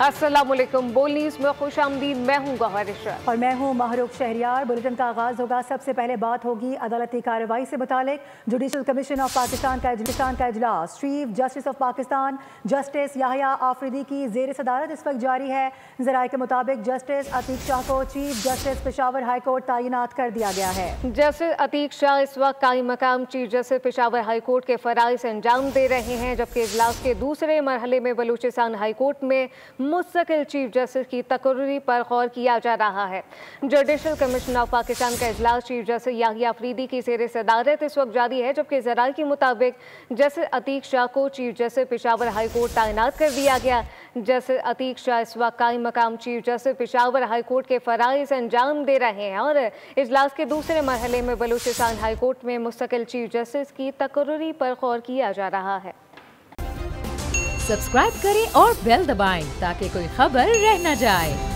अस्सलामुअलैकुम। बोल न्यूज़ में खुशामदीद। मैं हूँ गौहर इशरत और मैं हूँ महरूब शहरियार। बुलेटिन का आगाज़ होगा। सबसे पहले बात होगी अदालती कार्रवाई से मुतालिक। जुडिशल कमीशन ऑफ पाकिस्तान का इजलास chief justice of Pakistan justice Yahya Afridi की ज़ेर सदारत इस वक्त जारी है। ज़राए के मुताबिक जस्टिस अतीक शाह को chief justice Peshawar high court तैनात कर दिया गया है। जस्टिस अतीक शाह इस वक्त कायम मकाम chief justice Peshawar high court के फ़राइज़ अंजाम दे रहे हैं, जबकि इजलास के दूसरे मरहले में बलूचिस्तान हाई कोर्ट में मुस्तकिल चीफ जस्टिस की तकर्री पर गौर किया जा रहा है। जुडिशल कमीशन ऑफ पाकिस्तान का इजलास चीफ जस्टिस याहिया आफरीदी की ज़ेर सदारत इस वक्त जारी है, जबकि ज़राए के मुताबिक जस्टिस अतीक शाह को chief justice Peshawar high court तैनात कर दिया गया। जस्टिस अतीक शाह इस वक्त कायम मकाम chief justice Peshawar high court के फ़राइज़ अंजाम दे रहे हैं और इजलास के दूसरे मरहले में बलूचिस्तान हाई कोर्ट में मुस्तकिल चीफ जस्टिस की तकर्री पर गौर किया जा रहा है। सब्सक्राइब करें और बेल दबाएं ताकि कोई खबर रह न जाए।